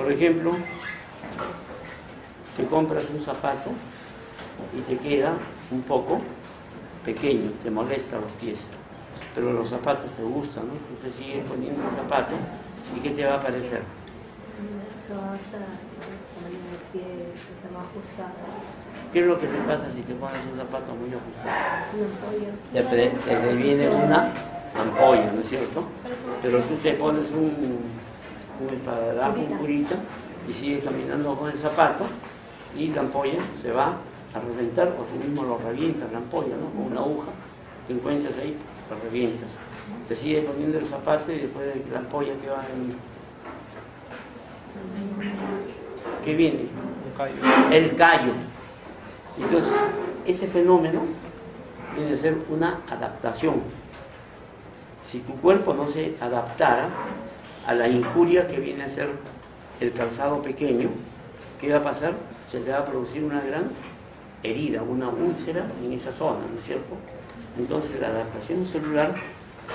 Por ejemplo, te compras un zapato y te queda un poco pequeño, te molesta los pies, pero los zapatos te gustan, ¿no? Entonces sigues poniendo el zapato y ¿qué te va a parecer? Se va a los pies, se va a ajustar. ¿Qué es lo que te pasa si te pones un zapato muy ajustado? Una ampolla. Se te viene una ampolla, ¿no es cierto? Pero tú te pones un esparadrapo, un curita, y sigues caminando con el zapato y la ampolla se va a reventar, o tú mismo lo revientas la ampolla, ¿no? Con una aguja, te encuentras ahí, lo revientas. Te sigues poniendo el zapato y después de la ampolla que va en... ¿Qué viene? Un callo. El callo. Entonces, ese fenómeno viene a ser una adaptación. Si tu cuerpo no se adaptara a la injuria que viene a ser el calzado pequeño, ¿qué va a pasar? Se te va a producir una gran herida, una úlcera en esa zona, ¿no es cierto? Entonces la adaptación celular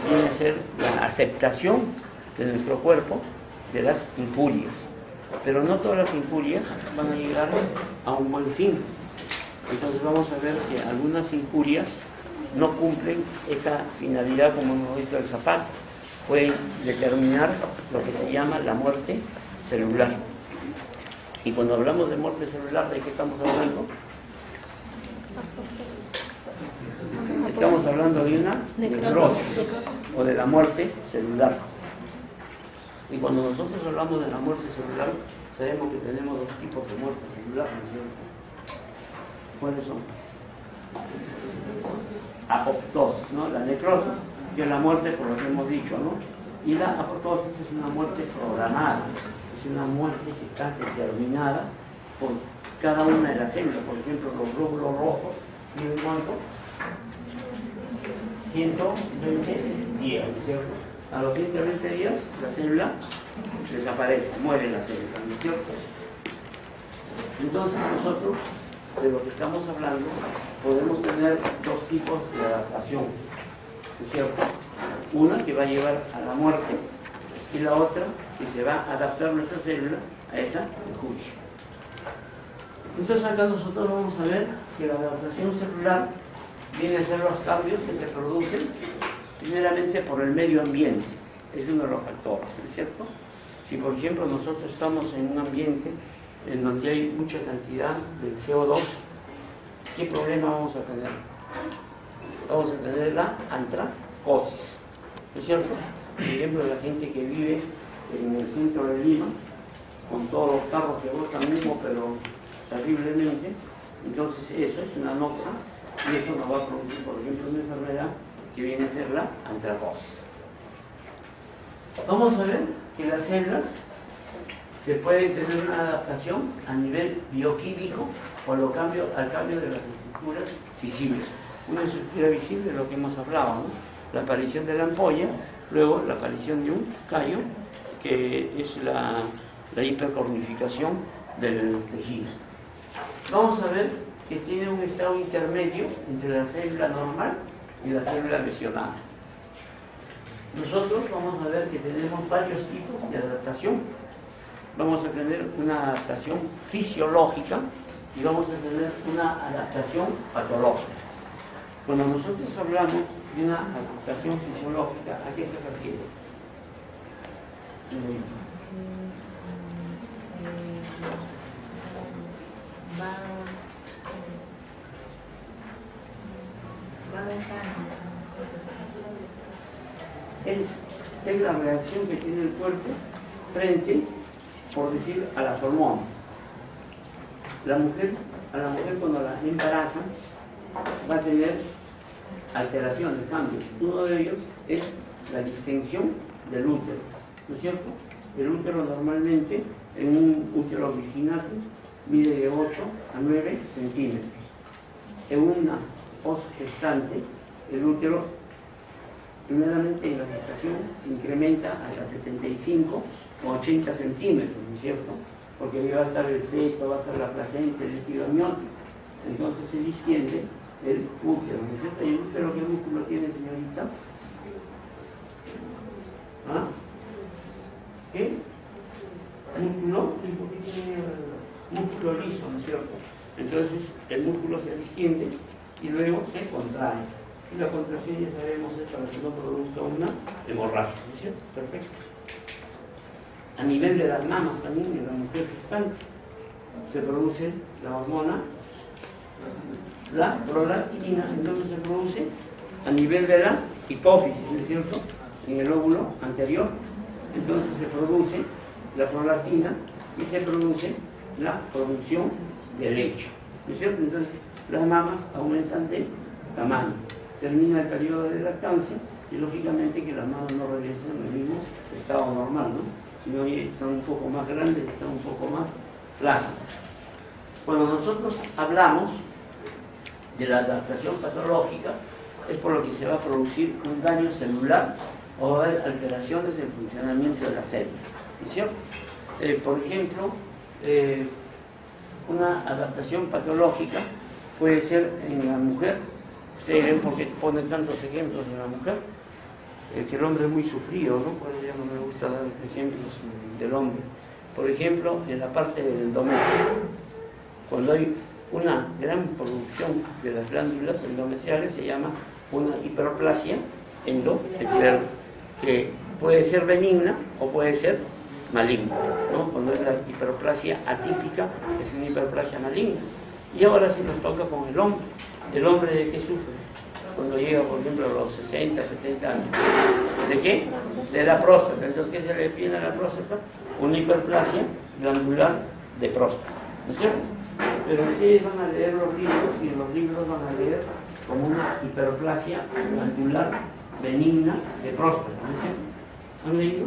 viene a ser la aceptación de nuestro cuerpo de las injurias. Pero no todas las injurias van a llegar a un buen fin. Entonces vamos a ver que algunas injurias no cumplen esa finalidad, como hemos visto el zapato. Pueden determinar lo que se llama la muerte celular. Y cuando hablamos de muerte celular, ¿de qué estamos hablando? Estamos hablando de una necrosis o de la muerte celular. Y cuando nosotros hablamos de la muerte celular, sabemos que tenemos dos tipos de muerte celular, ¿no es cierto? ¿Cuáles son? Apoptosis, ¿no? La necrosis, que es la muerte por lo que hemos dicho, ¿no? Y la apoptosis es una muerte programada, es una muerte que está determinada por cada una de las células. Por ejemplo, los glóbulos rojos, ¿tienen cuánto? 120 días, ¿no es cierto? A los 120 días la célula desaparece, muere la célula, ¿no es cierto? Entonces nosotros, de lo que estamos hablando, podemos tener dos tipos de adaptación, ¿no es cierto? Una que va a llevar a la muerte y la otra que se va a adaptar nuestra célula a esa injuria. Entonces acá nosotros vamos a ver que la adaptación celular viene a ser los cambios que se producen primeramente por el medio ambiente, es uno de los factores, ¿no es cierto? Si por ejemplo nosotros estamos en un ambiente en donde hay mucha cantidad de CO2, ¿qué problema vamos a tener? Vamos a tener la antracosis, ¿no es cierto? Por ejemplo, la gente que vive en el centro de Lima, con todos los carros que botan humo, pero terriblemente, entonces eso es una noxa, y esto nos va a producir, por ejemplo, una enfermedad que viene a ser la antracosis. Vamos a ver que las células se puede tener una adaptación a nivel bioquímico al cambio de las estructuras visibles. Una estructura visible es lo que hemos hablado, ¿no? La aparición de la ampolla, luego la aparición de un callo, que es la hipercornificación del tejido. Vamos a ver que tiene un estado intermedio entre la célula normal y la célula lesionada. Nosotros vamos a ver que tenemos varios tipos de adaptación. Vamos a tener una adaptación fisiológica y vamos a tener una adaptación patológica. Cuando nosotros hablamos de una adaptación fisiológica, ¿a qué se refiere? Es la reacción que tiene el cuerpo frente, por decir, a las hormonas. A la mujer cuando la embarazan va a tener alteraciones, cambios. Uno de ellos es la distensión del útero, ¿no es cierto? El útero normalmente, en un útero virginal, mide de 8 a 9 centímetros. En una posgestante, el útero, primeramente en la gestación, se incrementa hasta 75 o 80 centímetros, ¿no es cierto? Porque ahí va a estar el feto, va a estar la placenta, el líquido amniótico. Entonces se distiende el útero, ¿no es cierto? ¿Y el útero qué músculo tiene, señorita? ¿Ah? ¿Qué? músculo, y porque tiene el músculo liso, ¿no es cierto? Entonces el músculo se distiende y luego se contrae. Y la contracción, ya sabemos, es para que no produzca una hemorragia, ¿no es cierto? Perfecto. A nivel de las mamas también, en la mujer gestante, se produce la hormona, la prolactina, entonces se produce a nivel de la hipófisis, ¿no es cierto? En el óvulo anterior, entonces se produce la prolactina y se produce la producción de leche, ¿no es cierto? Entonces las mamas aumentan de tamaño, termina el periodo de lactancia y lógicamente que las mamas no regresan al mismo estado normal, ¿no? Sino que están un poco más grandes, están un poco más flácidas. Cuando nosotros hablamos de la adaptación patológica, es por lo que se va a producir un daño celular o va a haber alteraciones en el funcionamiento de la célula, ¿no es cierto? Por ejemplo, una adaptación patológica puede ser en la mujer. Ustedes ven por qué ponen tantos ejemplos en la mujer, que el hombre es muy sufrido, ¿no? Por eso ya no me gusta dar ejemplos del hombre. Por ejemplo, en la parte del endometrio, cuando hay una gran producción de las glándulas endometriales, se llama una hiperplasia endometrial, que puede ser benigna o puede ser maligna, ¿no? Cuando es la hiperplasia atípica, es una hiperplasia maligna. Y ahora sí nos toca con el hombre. ¿El hombre de qué sufre? Cuando llega, por ejemplo, a los 60, 70 años. ¿De qué? De la próstata. Entonces, ¿qué se le viene a la próstata? Una hiperplasia glandular de próstata, ¿no es cierto? Pero ustedes van a leer los libros y en los libros van a leer como una hiperplasia glandular benigna de próstata, ¿no es cierto? ¿Han leído?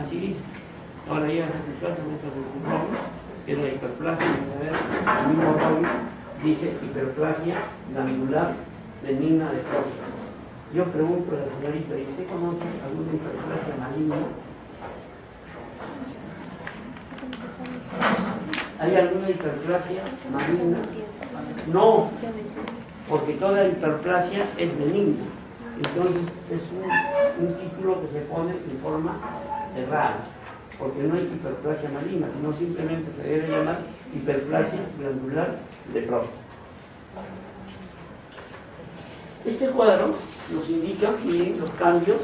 Así dice. Ahora llegas a tu casa, muchos preocupamos, que es la hiperplasia, vamos a ver, el mismo rollo, dice hiperplasia glandular benigna de próstata. Yo pregunto a la señorita, ¿y usted conoce alguna hiperplasia maligna? ¿Hay alguna hiperplasia maligna? No, porque toda hiperplasia es benigna. Entonces es un título que se pone en forma errada, porque no hay hiperplasia maligna, sino simplemente se debe llamar hiperplasia glandular de próstata. Este cuadro nos indica que los cambios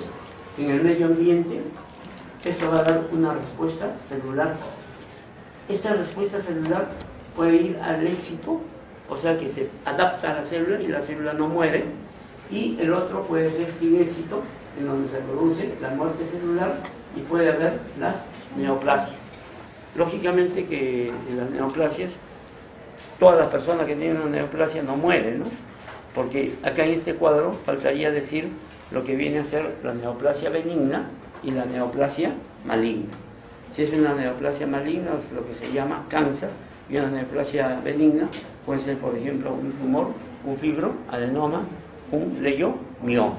en el medio ambiente, esto va a dar una respuesta celular. Esta respuesta celular puede ir al éxito, o sea que se adapta a la célula y la célula no muere, y el otro puede ser sin éxito, en donde se produce la muerte celular y puede haber las neoplasias. Lógicamente que en las neoplasias, todas las personas que tienen una neoplasia no mueren, ¿no? Porque acá en este cuadro faltaría decir lo que viene a ser la neoplasia benigna y la neoplasia maligna. Si es una neoplasia maligna, es lo que se llama cáncer, y una neoplasia benigna puede ser, por ejemplo, un tumor, un fibroadenoma, un leiomioma.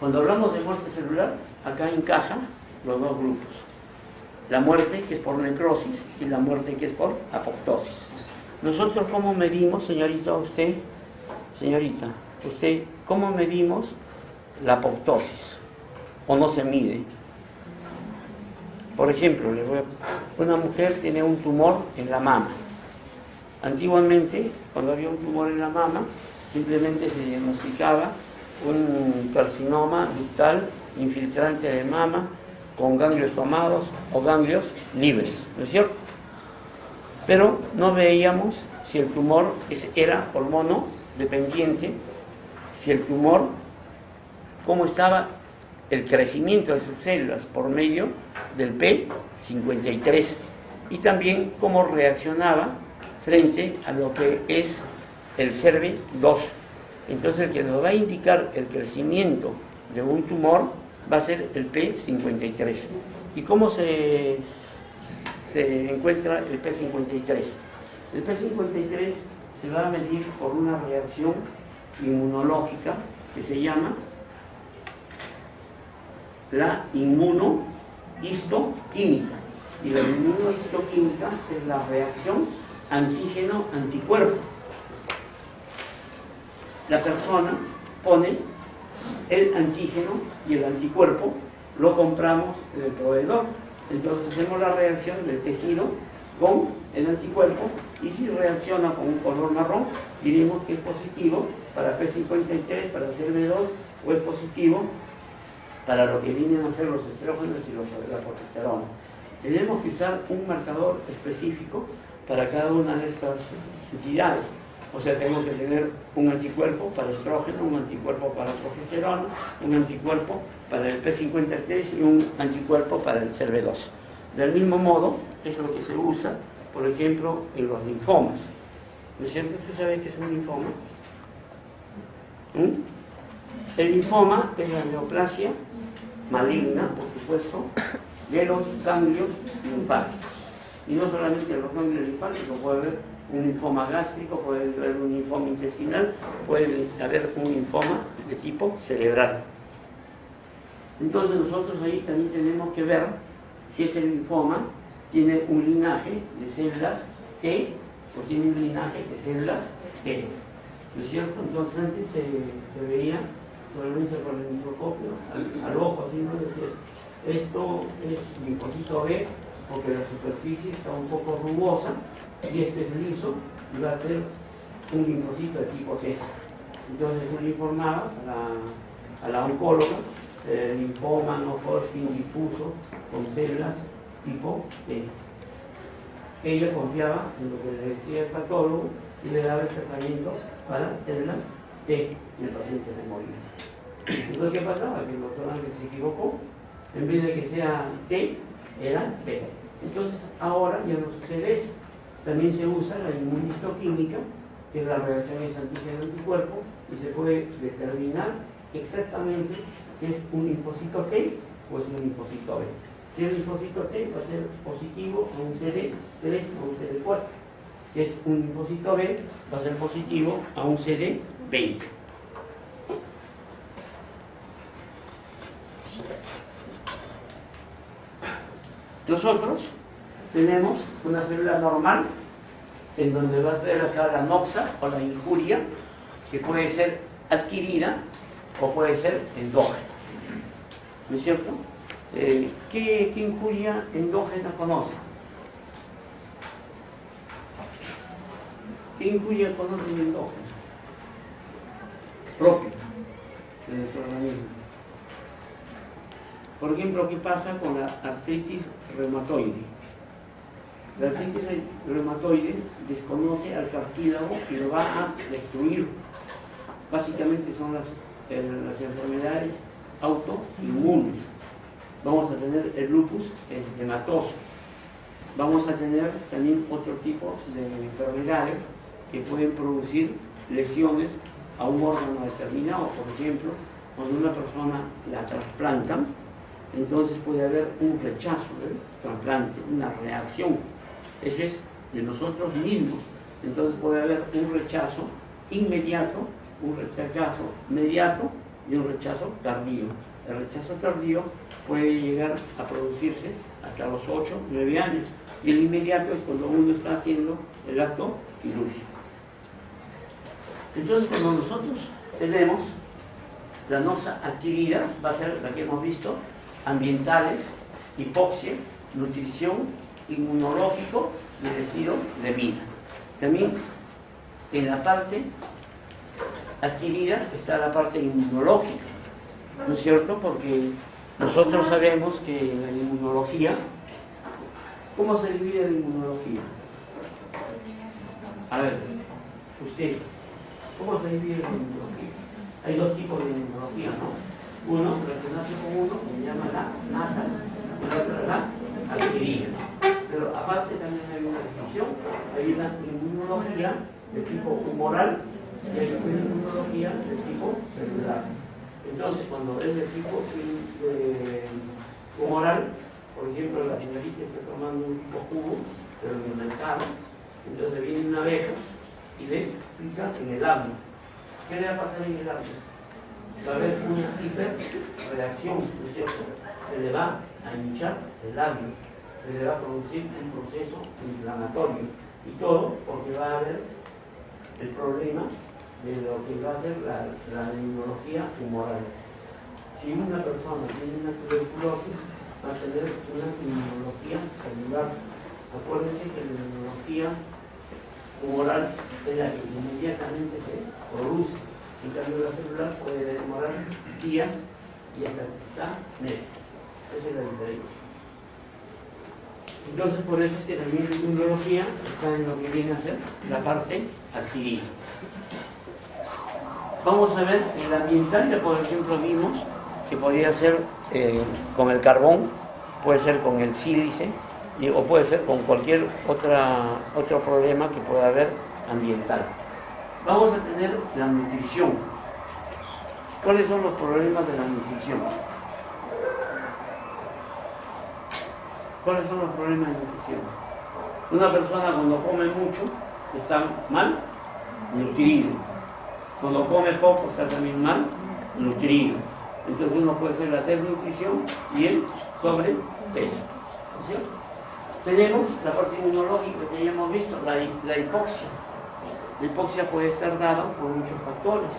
Cuando hablamos de muerte celular, acá encajan los dos grupos. La muerte que es por necrosis y la muerte que es por apoptosis. Nosotros, ¿cómo medimos, señorita, usted, cómo medimos la apoptosis? ¿O no se mide? Por ejemplo, una mujer tiene un tumor en la mama. Antiguamente, cuando había un tumor en la mama, simplemente se diagnosticaba un carcinoma ductal infiltrante de mama con ganglios tomados o ganglios libres, ¿no es cierto? Pero no veíamos si el tumor era hormono dependiente, si el tumor, cómo estaba el crecimiento de sus células por medio del P53 y también cómo reaccionaba frente a lo que es el CERV2. Entonces el que nos va a indicar el crecimiento de un tumor va a ser el P53. ¿Y cómo se encuentra el P53? El P53 se va a medir por una reacción inmunológica que se llama la inmunohistoquímica. Y la inmunohistoquímica es la reacción antígeno-anticuerpo. La persona pone el antígeno y el anticuerpo lo compramos en el proveedor. Entonces hacemos la reacción del tejido con el anticuerpo, y si reacciona con un color marrón, diremos que es positivo para P53, para CB2, o es positivo para lo que vienen a ser los estrógenos y la progesterona. Tenemos que usar un marcador específico para cada una de estas entidades. O sea, tenemos que tener un anticuerpo para estrógeno, un anticuerpo para progesterona, un anticuerpo para el P53 y un anticuerpo para el CB2. Del mismo modo, es lo que se usa, por ejemplo, en los linfomas. ¿No es cierto? ¿Tú sabes qué es un linfoma? El linfoma es la neoplasia maligna, por supuesto, de los ganglios linfáticos. Y no solamente los ganglios linfáticos, puede haber un linfoma gástrico, puede haber un linfoma intestinal, puede haber un linfoma de tipo cerebral. Entonces nosotros ahí también tenemos que ver si ese linfoma tiene un linaje de células T o tiene un linaje de células T. ¿No es cierto? Entonces antes se veía solamente por el microscopio, al ojo, así, ¿no? Decir, esto es linfocito B porque la superficie está un poco rugosa y este es liso y va a ser un linfocito de tipo T. Entonces yo le informaba a la oncóloga linfoma no Hodgkin difuso con células tipo T. Ella confiaba en lo que le decía el patólogo y le daba el tratamiento para células T y el paciente se moría. Entonces, ¿qué pasaba? Que el doctor Ángel se equivocó. En vez de que sea T, era beta. Entonces, ahora ya no sucede eso. También se usa la inmunistoquímica, que es la reacción antígeno-anticuerpo, y se puede determinar exactamente si es un linfocito T o es un linfocito B. Si es un linfocito T, va a ser positivo a un CD3 o un CD4. Si es un linfocito B, va a ser positivo a un CD20. Nosotros tenemos una célula normal en donde va a ver acá la noxa o la injuria, que puede ser adquirida o puede ser endógena. ¿No es cierto? ¿Qué injuria endógena conoce? ¿Qué injuria conoce la endógena? Propia de nuestro organismo. Por ejemplo, ¿qué pasa con la artritis reumatoide? La artritis reumatoide desconoce al cartílago y lo va a destruir. Básicamente son las enfermedades autoinmunes. Vamos a tener el lupus eritematoso. Vamos a tener también otro tipo de enfermedades que pueden producir lesiones a un órgano determinado. Por ejemplo, cuando una persona la trasplantan, entonces puede haber un rechazo del trasplante, una reacción. Eso es de nosotros mismos. Entonces puede haber un rechazo inmediato, un rechazo mediato y un rechazo tardío. El rechazo tardío puede llegar a producirse hasta los 8, 9 años. Y el inmediato es cuando uno está haciendo el acto quirúrgico. Entonces, cuando nosotros tenemos la noxa adquirida, va a ser la que hemos visto, ambientales, hipoxia, nutrición, inmunológico y el estilo de vida. También en la parte adquirida está la parte inmunológica, ¿no es cierto? Porque nosotros sabemos que en la inmunología, ¿cómo se divide la inmunología? A ver, usted, ¿cómo se divide la inmunología? Hay dos tipos de inmunología, ¿no? Uno, el que nace con uno, que se llama la nata, y la otra la adquirida. Pero aparte también hay una distinción, hay una inmunología de tipo humoral y hay una inmunología de tipo celular. Entonces, cuando es de tipo humoral, por ejemplo, la señorita está tomando un tipo jugo, pero en el mercado, entonces viene una abeja y le pica en el labio. ¿Qué le va a pasar en el labio? Va a haber una hiperreacción, ¿no es cierto? Se le va a hinchar el labio, se le va a producir un proceso inflamatorio y todo porque va a haber el problema de lo que va a ser la inmunología humoral. Si una persona tiene una tuberculosis, va a tener una inmunología celular. Acuérdense que la inmunología humoral es la que inmediatamente se produce. En cambio, la celular puede demorar días y hasta quizá meses. Esa es la diferencia. Entonces, por eso es que también la inmunología está en lo que viene a ser la parte adquirida. Vamos a ver el ambiental, ya por ejemplo vimos que podría ser con el carbón, puede ser con el sílice, o puede ser con cualquier otro problema que pueda haber ambiental. Vamos a tener la nutrición. ¿Cuáles son los problemas de la nutrición? ¿Cuáles son los problemas de nutrición? Una persona cuando come mucho está mal nutrido. Cuando come poco está también mal nutrido. Entonces uno puede ser la desnutrición y el sobrepeso. ¿Sí? Tenemos la parte inmunológica que ya hemos visto, la hipoxia. La hipoxia puede estar dada por muchos factores.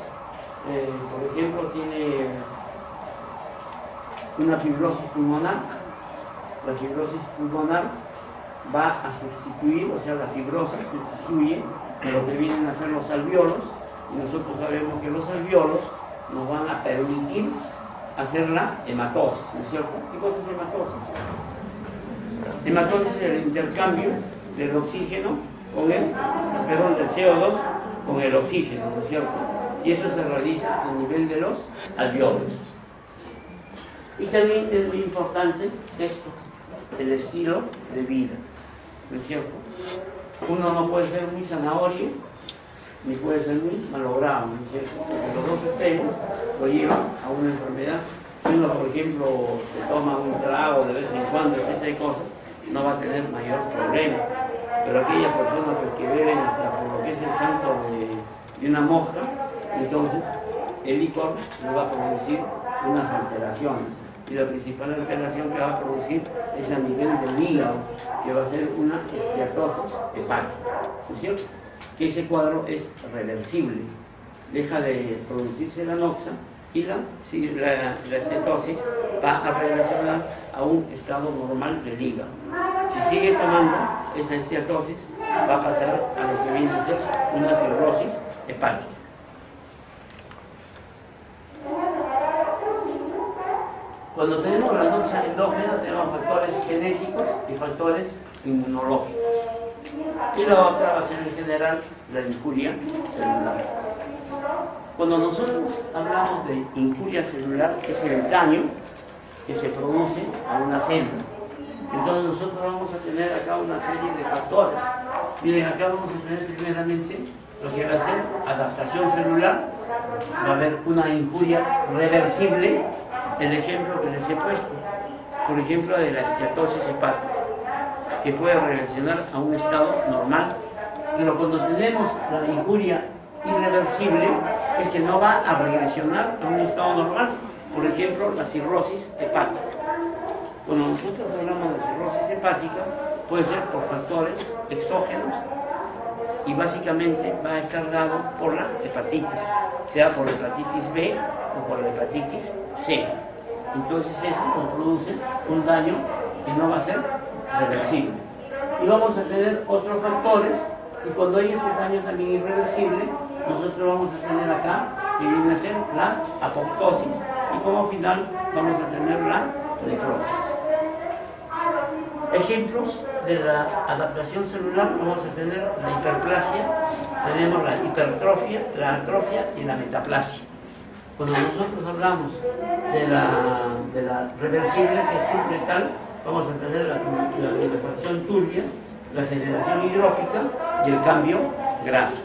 Por ejemplo, tiene una fibrosis pulmonar. La fibrosis pulmonar va a sustituir, o sea, la fibrosis sustituye de lo que vienen a ser los alvéolos, y nosotros sabemos que los alvéolos nos van a permitir hacer la hematosis, ¿no es cierto? ¿Qué cosa es hematosis? Hematosis es el intercambio del oxígeno con el, perdón, del CO2 con el oxígeno, ¿no es cierto? Y eso se realiza a nivel de los alvéolos. Y también es muy importante esto, el estilo de vida, ¿no es cierto? Uno no puede ser muy zanahoria, ni puede ser muy malogrado, ¿no es cierto? Porque los dos extremos lo llevan a una enfermedad. Si uno, por ejemplo, se toma un trago de vez en cuando, etc. cosas, no va a tener mayor problema. Pero aquella persona que beben hasta por lo que es el santo de una mosca, entonces el licor le va a producir unas alteraciones. Y la principal alteración que va a producir es a nivel del hígado, que va a ser una esteatosis hepática, ¿no es cierto? Que ese cuadro es reversible, deja de producirse la noxa y la esteatosis va a regresar a un estado normal del hígado. Si sigue tomando esa esteatosis, va a pasar a lo que viene a ser una cirrosis hepática. Cuando tenemos la noxa endógena, tenemos factores genéticos y factores inmunológicos. Y la otra va a ser en general la injuria celular. Cuando nosotros hablamos de injuria celular, es el daño que se produce a una célula. Entonces nosotros vamos a tener acá una serie de factores. Miren, acá vamos a tener primeramente lo que va a ser adaptación celular. Va a haber una injuria reversible. El ejemplo que les he puesto, por ejemplo, de la esteatosis hepática, que puede regresionar a un estado normal, pero cuando tenemos la injuria irreversible, es que no va a regresionar a un estado normal. Por ejemplo, la cirrosis hepática. Cuando nosotros hablamos de cirrosis hepática, puede ser por factores exógenos y básicamente va a estar dado por la hepatitis, sea por la hepatitis B o por la hepatitis C. Entonces eso nos produce un daño que no va a ser reversible. Y vamos a tener otros factores, y cuando hay ese daño también irreversible, nosotros vamos a tener acá, que viene a ser la apoptosis, y como final vamos a tener la necrosis. Ejemplos de la adaptación celular, vamos a tener la hiperplasia, tenemos la hipertrofia, la atrofia y la metaplasia. Cuando nosotros hablamos de la reversible, que es subletal, vamos a tener la refracción turbia, la generación hidrópica y el cambio graso.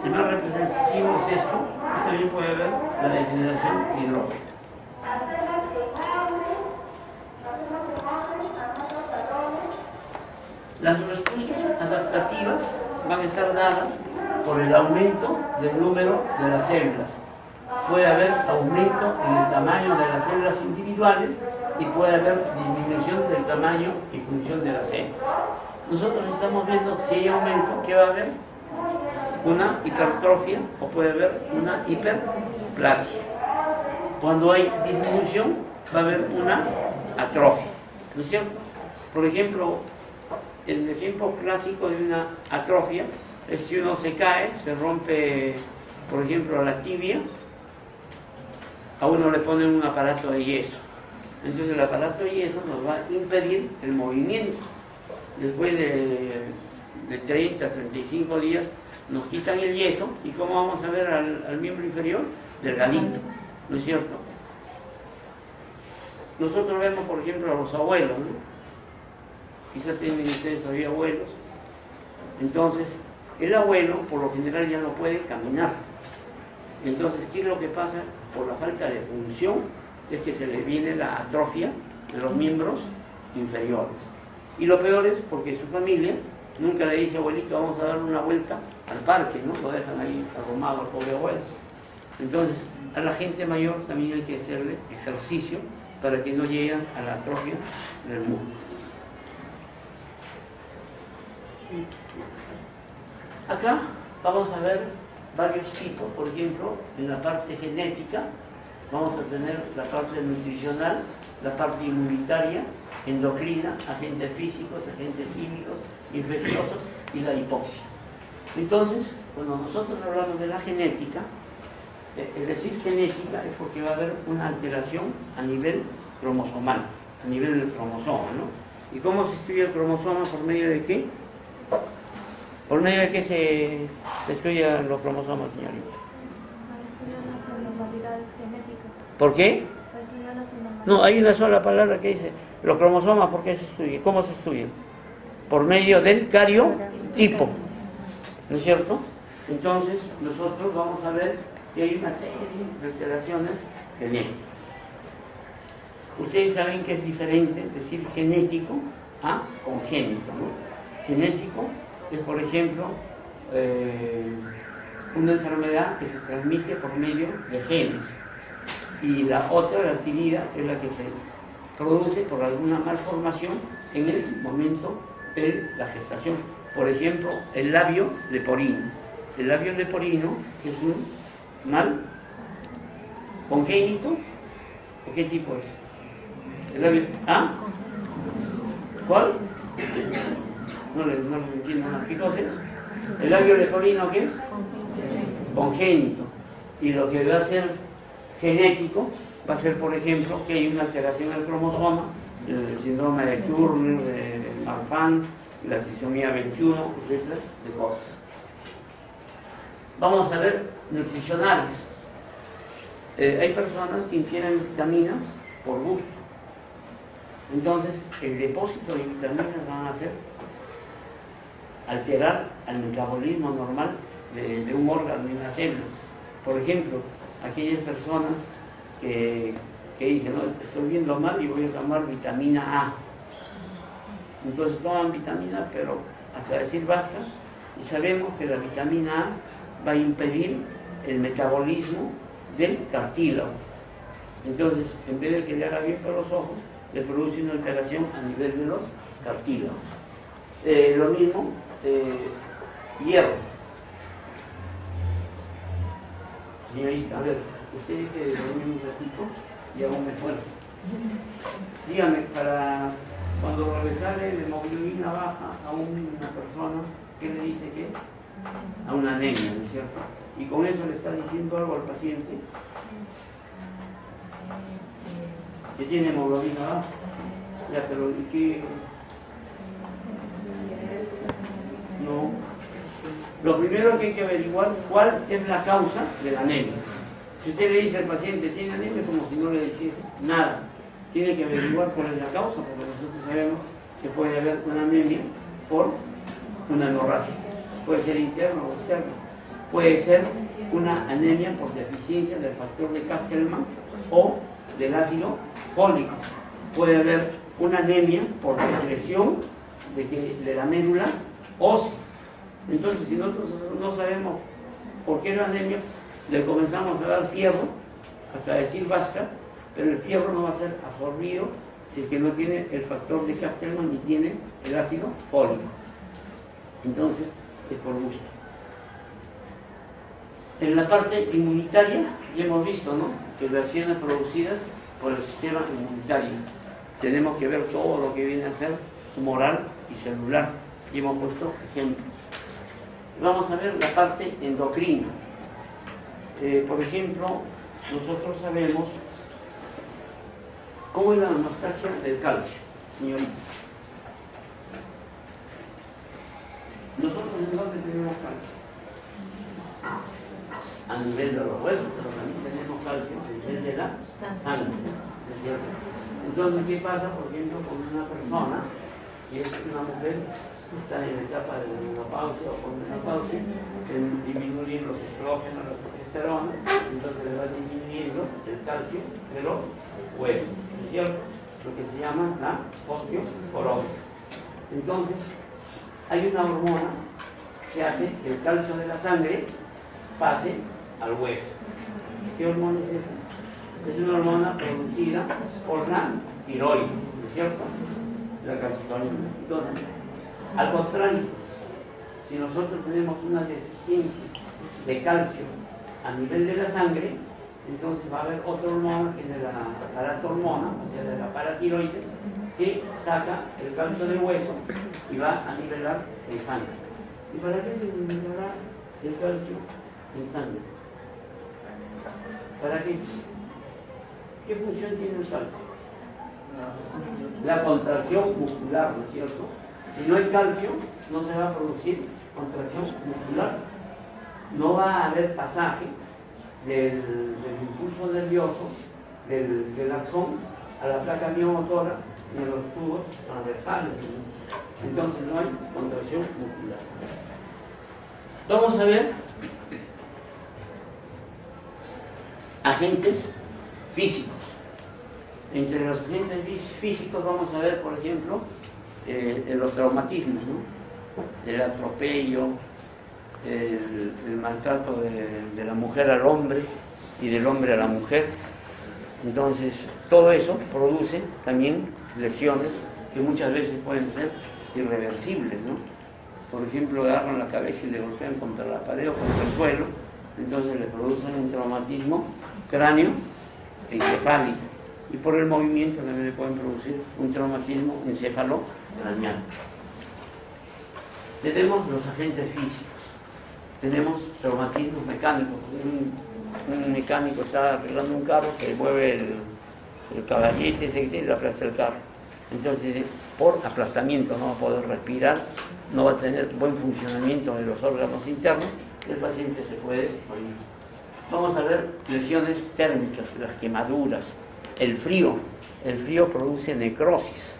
El más representativo es esto, y también puede haber la degeneración hidrópica. Las respuestas adaptativas van a estar dadas por el aumento del número de las células. Puede haber aumento en el tamaño de las células individuales y puede haber disminución del tamaño y función de las células. Nosotros estamos viendo que si hay aumento, ¿qué va a haber? Una hipertrofia o puede haber una hiperplasia. Cuando hay disminución, va a haber una atrofia. ¿no es cierto? Por ejemplo, el ejemplo clásico de una atrofia es si uno se cae, se rompe, por ejemplo, la tibia, a uno le ponen un aparato de yeso. Entonces el aparato de yeso nos va a impedir el movimiento. Después de 30 a 35 días nos quitan el yeso y ¿cómo vamos a ver al miembro inferior? Delgadito, ¿no es cierto? Nosotros vemos, por ejemplo, a los abuelos, ¿no? Quizás tienen ustedes todavía abuelos. Entonces, el abuelo, por lo general, ya no puede caminar. Entonces, ¿qué es lo que pasa? Por la falta de función, es que se le viene la atrofia de los miembros inferiores. Y lo peor es porque su familia nunca le dice, abuelito, vamos a dar una vuelta al parque, ¿no? Lo dejan ahí arrumado al pobre abuelo. Entonces, a la gente mayor también hay que hacerle ejercicio para que no lleguen a la atrofia del músculo. Acá vamos a ver varios tipos, por ejemplo, en la parte genética vamos a tener la parte nutricional, la parte inmunitaria, endocrina, agentes físicos, agentes químicos, infecciosos y la hipoxia. Entonces, cuando nosotros hablamos de la genética, es decir, genética es porque va a haber una alteración a nivel cromosomal, a nivel del cromosoma, ¿no? ¿Y cómo se estudia el cromosoma? ¿Por medio de qué? ¿Por medio de qué se estudian los cromosomas, señorita? Para estudiar las anormalidades genéticas. ¿Por qué? Para estudiar las anormalidades. No, hay una sola palabra que dice, los cromosomas, ¿por qué se estudian? ¿Cómo se estudian? Por medio del cariotipo, ¿no es cierto? Entonces, nosotros vamos a ver que hay una serie de alteraciones genéticas. Ustedes saben que es diferente decir genético a congénito, ¿no? Genético es, por ejemplo, una enfermedad que se transmite por medio de genes. Y la otra, la adquirida, es la que se produce por alguna malformación en el momento de la gestación. Por ejemplo, el labio leporino. El labio leporino es un mal congénito. ¿O qué tipo es? El labio, ¿ah? ¿Cuál? No le entiendo nada. ¿Qué cosa es? ¿El labio leporino qué es? Congénito. Y lo que va a ser genético va a ser, por ejemplo, que hay una alteración del cromosoma, el síndrome de Turner, de Marfan, la trisomía 21, etc. de cosas. Vamos a ver nutricionales. Hay personas que ingieren vitaminas por gusto. Entonces, el depósito de vitaminas van a hacer alterar el metabolismo normal de un órgano, de una célula. Por ejemplo, aquellas personas que dicen, no, estoy viendo mal y voy a tomar vitamina A. Entonces toman vitamina, pero hasta decir basta, y sabemos que la vitamina A va a impedir el metabolismo del cartílago. Entonces, en vez de que le haga bien para los ojos, le produce una alteración a nivel de los cartílagos. Lo mismo, hierro. Señorita, a ver, usted dice que dormir un ratito y aún me fuerza. Dígame, para cuando sobresale de hemoglobina baja a una persona, ¿qué le dice que es? A una anemia, ¿no es cierto? Y con eso le está diciendo algo al paciente que tiene hemoglobina baja. Ya, pero ¿y qué? No. Lo primero que hay que averiguar cuál es la causa de la anemia. Si usted le dice al paciente tiene anemia, como si no le dijese nada. Tiene que averiguar cuál es la causa, porque nosotros sabemos que puede haber una anemia por una hemorragia. Puede ser interno o externo. Puede ser una anemia por deficiencia del factor de Castleman o del ácido fólico. Puede haber una anemia por secreción de la médula ósea. Entonces, si nosotros no sabemos por qué la anemia, le comenzamos a dar fierro hasta decir basta, pero el fierro no va a ser absorbido si es que no tiene el factor de Castleman ni tiene el ácido fólico. Entonces, es por gusto. En la parte inmunitaria, ya hemos visto, ¿no?, que reacciones producidas por el sistema inmunitario. tenemos que ver todo lo que viene a ser humoral y celular. Y hemos puesto ejemplos. Vamos a ver la parte endocrina. Por ejemplo, nosotros sabemos cómo es la homeostasia del calcio, señorita. Nosotros en dónde tenemos calcio. A nivel de los huesos, pero también tenemos calcio a nivel de la sangre. ¿Es cierto? Entonces, ¿qué pasa, por ejemplo, con una persona que es una mujer que está en la etapa de la menopausia o con menopausia, se disminuyen los estrógenos, la progesterona, entonces le va disminuyendo el calcio de los huesos, ¿es cierto? Lo que se llama la osteoporosis. Entonces, hay una hormona que hace que el calcio de la sangre pase al hueso. ¿Qué hormona es esa? Es una hormona producida por la tiroides, ¿no es cierto? La calcitonina. Entonces, al contrario, si nosotros tenemos una deficiencia de calcio a nivel de la sangre, entonces va a haber otra hormona que es de la paratormona, o sea, de la paratiroides, que saca el calcio del hueso y va a nivelar el sangre. ¿Y para qué se nivelará el calcio en sangre? ¿Para qué? ¿Qué función tiene el calcio? La contracción muscular, ¿no es cierto? Si no hay calcio, no se va a producir contracción muscular. No va a haber pasaje del impulso nervioso, del axón, a la placa miomotora y a los tubos transversales. Entonces no hay contracción muscular. Vamos a ver agentes físicos. Entre los agentes físicos vamos a ver, por ejemplo, los traumatismos, ¿no? El atropello, el maltrato de la mujer al hombre y del hombre a la mujer. Entonces, todo eso produce también lesiones que muchas veces pueden ser irreversibles, ¿no? Por ejemplo, agarran la cabeza y le golpean contra la pared o contra el suelo, entonces le producen un traumatismo cráneo-encefálico. Y por el movimiento también le pueden producir un traumatismo encéfalo-craneal. Tenemos los agentes físicos. Tenemos traumatismos mecánicos. Un mecánico está arreglando un carro, se mueve el caballete y le aplasta el carro. Entonces, por aplastamiento no va a poder respirar, no va a tener buen funcionamiento de los órganos internos, el paciente se puede morir. Vamos a ver lesiones térmicas, las quemaduras, el frío produce necrosis,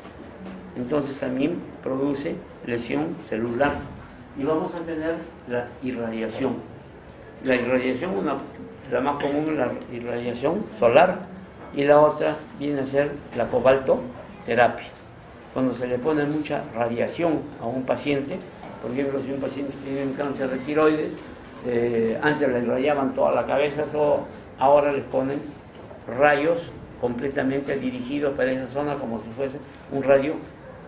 entonces también produce lesión celular. Y vamos a tener la irradiación. La irradiación, la más común es la irradiación solar, y la otra viene a ser la cobaltoterapia. Cuando se le pone mucha radiación a un paciente, por ejemplo, si un paciente tiene un cáncer de tiroides, antes le irradiaban toda la cabeza, todo, ahora les ponen rayos completamente dirigidos para esa zona como si fuese un radio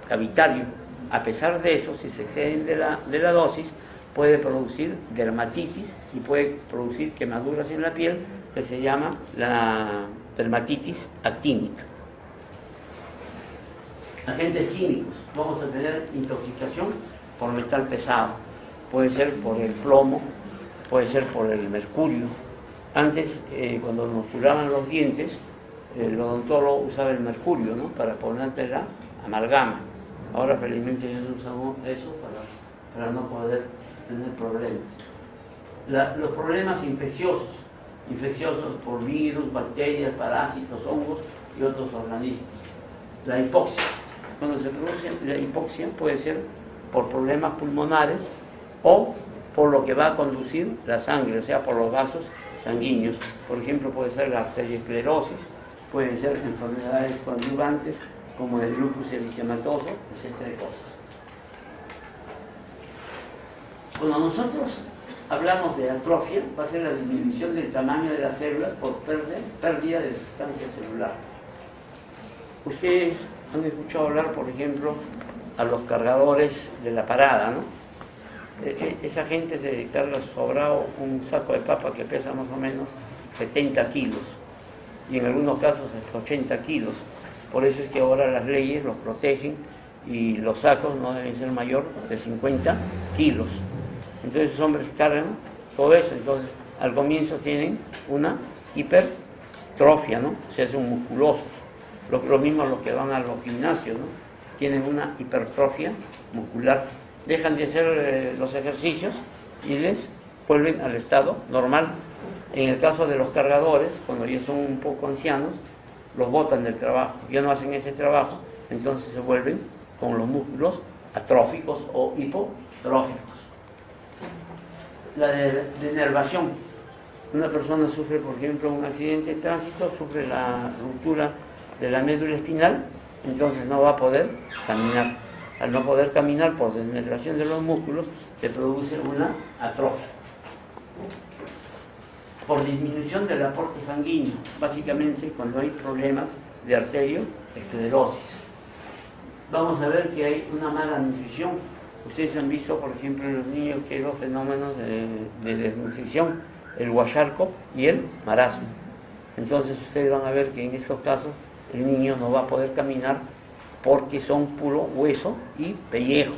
cavitario. A pesar de eso, si se exceden de la dosis, puede producir dermatitis y puede producir quemaduras en la piel, que se llama la dermatitis actínica. Agentes químicos. Vamos a tener intoxicación por metal pesado. Puede ser por el plomo, puede ser por el mercurio. Antes, cuando nos curaban los dientes, el odontólogo usaba el mercurio, ¿no?, para ponerte la amalgama. Ahora felizmente ya no usamos eso para no poder tener problemas. Los problemas infecciosos por virus, bacterias, parásitos, hongos y otros organismos. La hipoxia. Cuando se produce la hipoxia puede ser por problemas pulmonares o por lo que va a conducir la sangre, o sea, por los vasos sanguíneos. Por ejemplo, puede ser la arteriosclerosis, pueden ser enfermedades coadyuvantes como el lupus eritematoso, etc. cosas. Cuando nosotros hablamos de atrofia, va a ser la disminución del tamaño de las células por pérdida de sustancia celular. Ustedes han escuchado hablar, por ejemplo, a los cargadores de la parada, ¿no? Esa gente se carga sobrado un saco de papa que pesa más o menos 70 kilos y en algunos casos hasta 80 kilos Por eso es que ahora las leyes los protegen y los sacos no deben ser mayor de 50 kilos. Entonces los hombres cargan todo eso, entonces al comienzo tienen una hipertrofia, ¿no? Se hacen musculosos. Lo mismo los que van a los gimnasios, ¿no? Tienen una hipertrofia muscular. Dejan de hacer los ejercicios y les vuelven al estado normal. En el caso de los cargadores, cuando ya son un poco ancianos, los botan del trabajo, ya no hacen ese trabajo, entonces se vuelven con los músculos atróficos o hipotróficos. La denervación. Una persona sufre, por ejemplo, un accidente de tránsito, sufre la ruptura de la médula espinal, entonces no va a poder caminar. Al no poder caminar por denervación de los músculos, se produce una atrofia. Por disminución del aporte sanguíneo, básicamente cuando hay problemas de arteriosclerosis. Vamos a ver que hay una mala nutrición. Ustedes han visto, por ejemplo, en los niños que hay dos fenómenos de desnutrición, el huasharco y el marasmo. Entonces ustedes van a ver que en estos casos el niño no va a poder caminar porque son puro hueso y pellejo.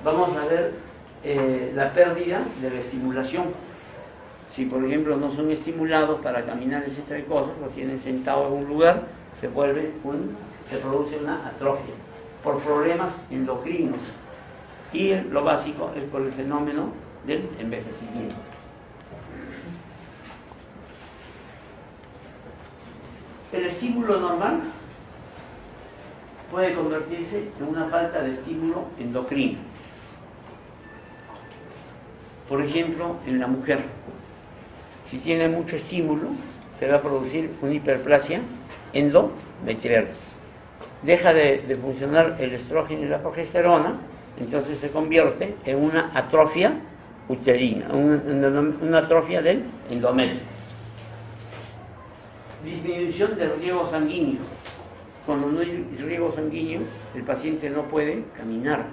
Vamos a ver la pérdida de la estimulación. Si por ejemplo no son estimulados para caminar, ese cosas, los tienen sentados en un lugar, se produce una atrofia por problemas endocrinos y lo básico es por el fenómeno del envejecimiento. El estímulo normal puede convertirse en una falta de estímulo endocrino. Por ejemplo, en la mujer, si tiene mucho estímulo, se va a producir una hiperplasia endometrial. Deja de funcionar el estrógeno y la progesterona, entonces se convierte en una atrofia uterina, una atrofia del endometrio. Disminución del riego sanguíneo. Cuando no hay riego sanguíneo, el paciente no puede caminar,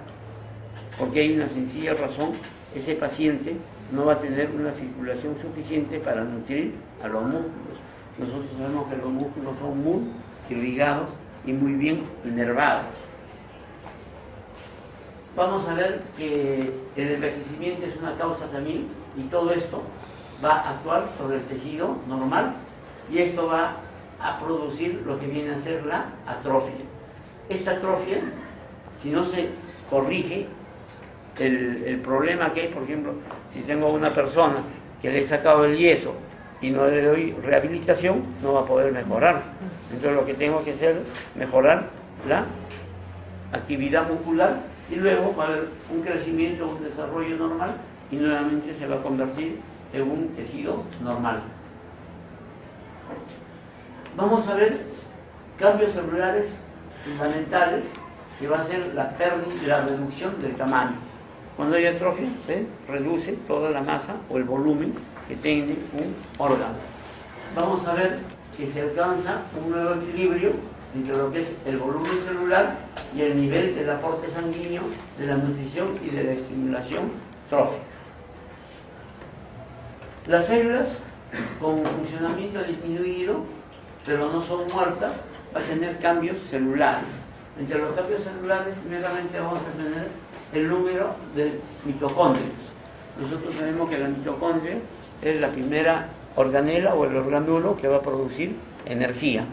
porque hay una sencilla razón: ese paciente no va a tener una circulación suficiente para nutrir a los músculos. Nosotros sabemos que los músculos son muy irrigados y muy bien inervados. Vamos a ver que el envejecimiento es una causa también, y todo esto va a actuar sobre el tejido normal, y esto va a producir lo que viene a ser la atrofia. Esta atrofia, si no se corrige el problema que hay, por ejemplo, si tengo una persona que le he sacado el yeso y no le doy rehabilitación, no va a poder mejorar. Entonces lo que tengo que hacer es mejorar la actividad muscular, y luego va a haber un crecimiento, un desarrollo normal, y nuevamente se va a convertir en un tejido normal. Vamos a ver cambios celulares fundamentales, que va a ser la pérdida, la reducción del tamaño. Cuando hay atrofia, se reduce toda la masa o el volumen que tiene un órgano. Vamos a ver que se alcanza un nuevo equilibrio entre lo que es el volumen celular y el nivel del aporte sanguíneo, de la nutrición y de la estimulación trófica. Las células con funcionamiento disminuido, pero no son muertas, va a tener cambios celulares. Entre los cambios celulares, primeramente vamos a tener el número de mitocondrias. Nosotros sabemos que la mitocondria es la primera organela o el organulo que va a producir energía.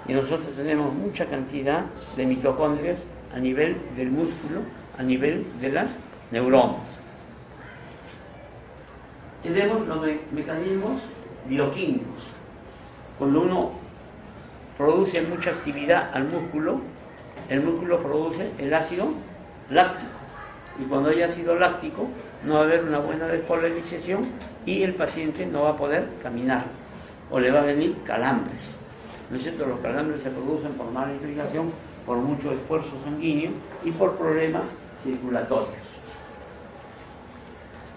Y nosotros tenemos mucha cantidad de mitocondrias a nivel del músculo, a nivel de las neuronas. Tenemos los mecanismos bioquímicos. Cuando uno produce mucha actividad al músculo, el músculo produce el ácido láctico. Y cuando hay ácido láctico, no va a haber una buena despolarización y el paciente no va a poder caminar, o le va a venir calambres. ¿No es cierto? Los calambres se producen por mala irrigación, por mucho esfuerzo sanguíneo y por problemas circulatorios.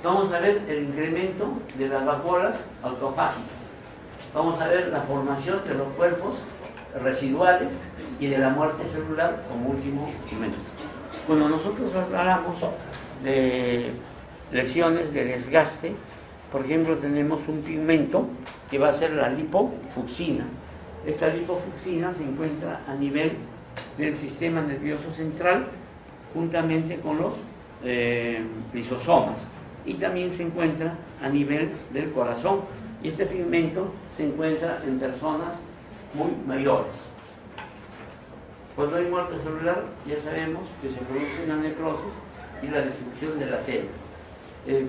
Vamos a ver el incremento de las vacuolas autofágicas. Vamos a ver la formación de los cuerpos residuales y de la muerte celular como último elemento. Cuando nosotros hablamos de lesiones de desgaste, por ejemplo, tenemos un pigmento que va a ser la lipofucsina. Esta lipofuscina se encuentra a nivel del sistema nervioso central, juntamente con los lisosomas, y también se encuentra a nivel del corazón, y este pigmento se encuentra en personas muy mayores. Cuando hay muerte celular, ya sabemos que se produce una necrosis y la destrucción de la célula.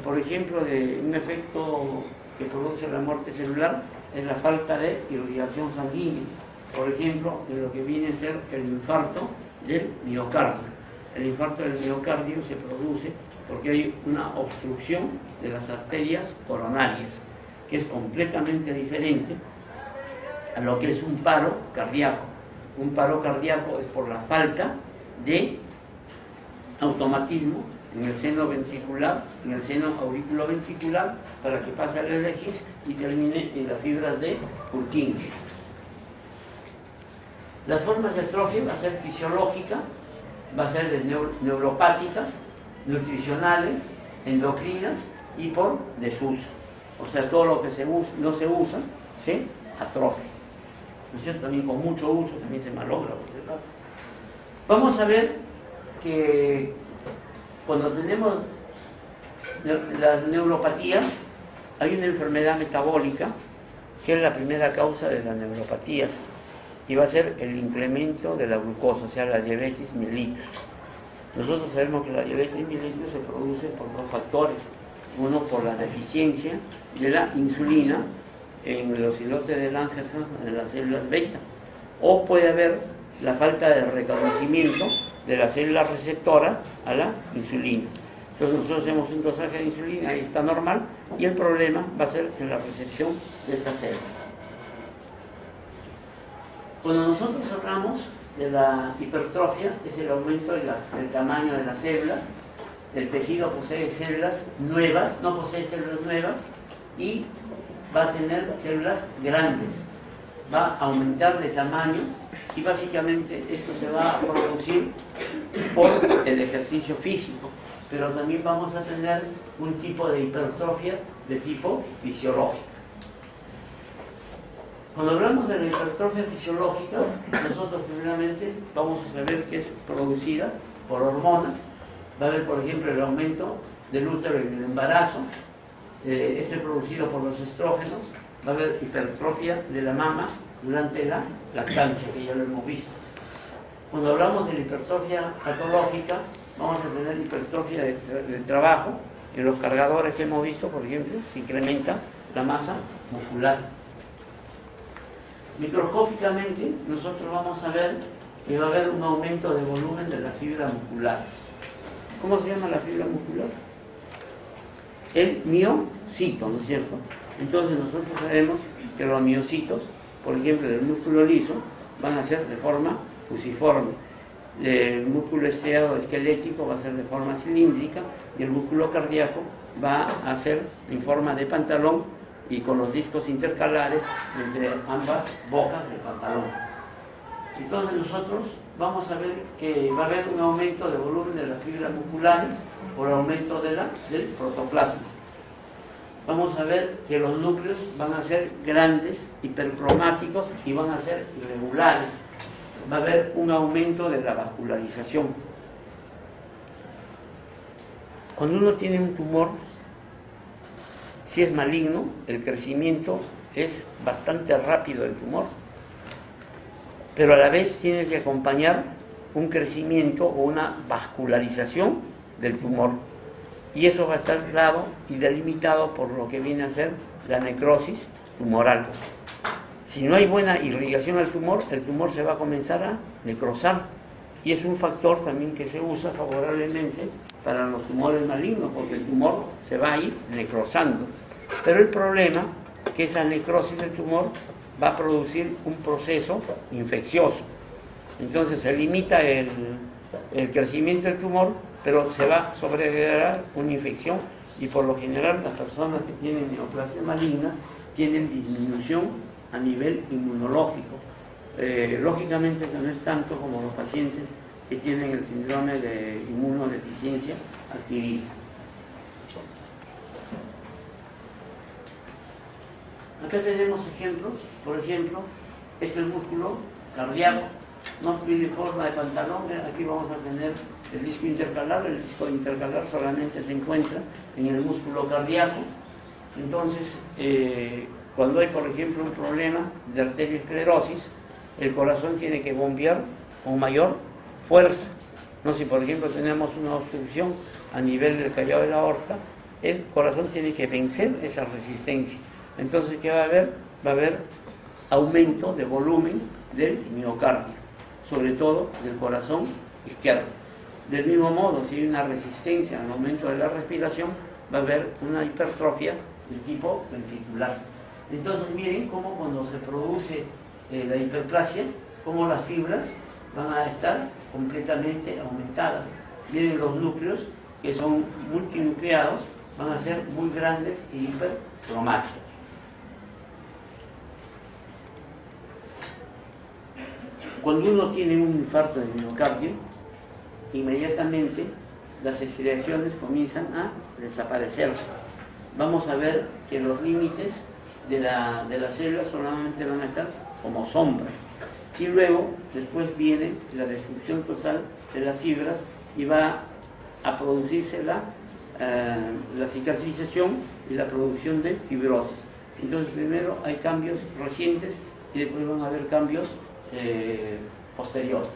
Por ejemplo, un efecto que produce la muerte celular es la falta de irrigación sanguínea. Por ejemplo, en lo que viene a ser el infarto del miocardio. El infarto del miocardio se produce porque hay una obstrucción de las arterias coronarias, que es completamente diferente a lo que es un paro cardíaco. Un paro cardíaco es por la falta de automatismo en el seno ventricular, en el seno auriculoventricular, para que pase al LGIS y termine en las fibras de Purkinje. Las formas de atrofia va a ser fisiológica, va a ser de neuropáticas, nutricionales, endocrinas y por desuso. O sea, todo lo que no se usa se atrofia. ¿No es cierto? También con mucho uso también se malogra. Vamos a ver que cuando tenemos las neuropatías, hay una enfermedad metabólica que es la primera causa de las neuropatías, y va a ser el incremento de la glucosa, o sea, la diabetes mellitus. Nosotros sabemos que la diabetes mellitus se produce por dos factores. Uno, por la deficiencia de la insulina en los islotes de Langerhans, en las células beta, o puede haber la falta de reconocimiento de la célula receptora a la insulina. Entonces nosotros hacemos un dosaje de insulina, ahí está normal, y el problema va a ser en la recepción de estas células. Cuando nosotros hablamos de la hipertrofia, es el aumento del tamaño de la célula. El tejido posee células nuevas, no posee células nuevas, y va a tener células grandes, va a aumentar de tamaño, y básicamente esto se va a producir por el ejercicio físico, pero también vamos a tener un tipo de hipertrofia de tipo fisiológico. Cuando hablamos de la hipertrofia fisiológica, nosotros primeramente vamos a saber que es producida por hormonas. Va a haber, por ejemplo, el aumento del útero en el embarazo, esto es producido por los estrógenos. Va a haber hipertrofia de la mama durante la lactancia, que ya lo hemos visto. Cuando hablamos de la hipertrofia patológica, vamos a tener hipertrofia del trabajo. En los cargadores que hemos visto, por ejemplo, se incrementa la masa muscular. Microscópicamente, nosotros vamos a ver que va a haber un aumento de volumen de las fibras musculares. ¿Cómo se llama la fibra muscular? El miocito, ¿no es cierto? Entonces nosotros sabemos que los miocitos, por ejemplo, del músculo liso, van a ser de forma fusiforme. El músculo estriado esquelético va a ser de forma cilíndrica, y el músculo cardíaco va a ser en forma de pantalón y con los discos intercalares entre ambas bocas del pantalón. Entonces nosotros vamos a ver que va a haber un aumento de volumen de las fibras musculares por aumento del protoplasma. Vamos a ver que los núcleos van a ser grandes, hipercromáticos, y van a ser irregulares. Va a haber un aumento de la vascularización. Cuando uno tiene un tumor, si es maligno, el crecimiento es bastante rápido del tumor, pero a la vez tiene que acompañar un crecimiento o una vascularización del tumor, y eso va a estar dado y delimitado por lo que viene a ser la necrosis tumoral. Si no hay buena irrigación al tumor, el tumor se va a comenzar a necrosar, y es un factor también que se usa favorablemente para los tumores malignos, porque el tumor se va a ir necrosando. Pero el problema es que esa necrosis del tumor va a producir un proceso infeccioso. Entonces se limita el crecimiento del tumor, pero se va a sobregenerar una infección, y por lo general las personas que tienen neoplasias malignas tienen disminución a nivel inmunológico. Lógicamente que no es tanto como los pacientes que tienen el síndrome de inmunodeficiencia adquirida. Acá tenemos ejemplos. Por ejemplo, Este es el músculo cardíaco, no pide forma de pantalón. Aquí vamos a tener el disco intercalar. El disco intercalar solamente se encuentra en el músculo cardíaco. Entonces, cuando hay, por ejemplo, un problema de arteriosclerosis, el corazón tiene que bombear con mayor fuerza. No, si por ejemplo tenemos una obstrucción a nivel del callado de la aorta, el corazón tiene que vencer esa resistencia. Entonces, ¿qué va a haber? Va a haber aumento de volumen del miocardio, sobre todo del corazón izquierdo. Del mismo modo, si hay una resistencia al aumento de la respiración, va a haber una hipertrofia de tipo ventricular. Entonces, miren cómo cuando se produce la hiperplasia, cómo las fibras van a estar completamente aumentadas. Miren los núcleos, que son multinucleados, van a ser muy grandes e hipercromáticos. Cuando uno tiene un infarto de miocardio, inmediatamente las estriaciones comienzan a desaparecer. Vamos a ver que los límites de las células solamente van a estar como sombras. Y luego, después viene la destrucción total de las fibras y va a producirse la cicatrización y la producción de fibrosis. Entonces, primero hay cambios recientes y después van a haber cambios posteriores.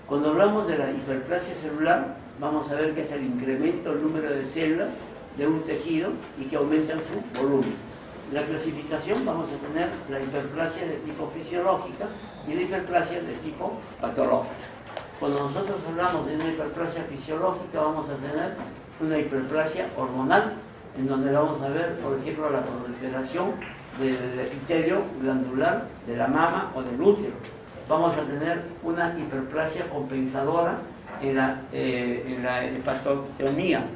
Cuando hablamos de la hiperplasia celular, vamos a ver que es el incremento del número de células de un tejido y que aumentan su volumen. En la clasificación vamos a tener la hiperplasia de tipo fisiológica y la hiperplasia de tipo patológica. Cuando nosotros hablamos de una hiperplasia fisiológica, vamos a tener una hiperplasia hormonal, en donde vamos a ver, por ejemplo, la proliferación del epitelio glandular de la mama o del útero. Vamos a tener una hiperplasia compensadora en la hepatotomía.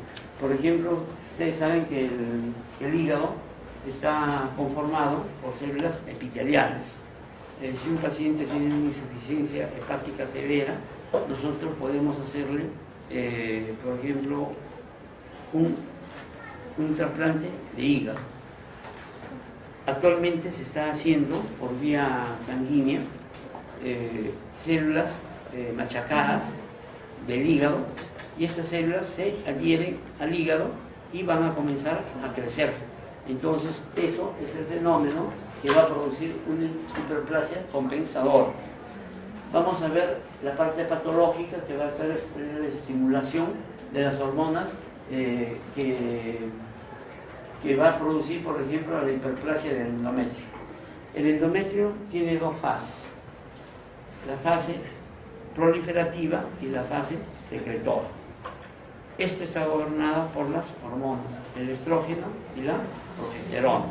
Por ejemplo, ustedes saben que el hígado está conformado por células epiteliales. Si un paciente tiene una insuficiencia hepática severa, nosotros podemos hacerle, por ejemplo, un trasplante de hígado. Actualmente se está haciendo por vía sanguínea células machacadas del hígado, y estas células se adhieren al hígado y van a comenzar a crecer. Entonces, eso es el fenómeno que va a producir una hiperplasia compensadora. Vamos a ver la parte patológica, que va a ser la estimulación de las hormonas que va a producir, por ejemplo, la hiperplasia del endometrio. El endometrio tiene dos fases: la fase proliferativa y la fase secretora. Esto está gobernado por las hormonas, el estrógeno y la progesterona.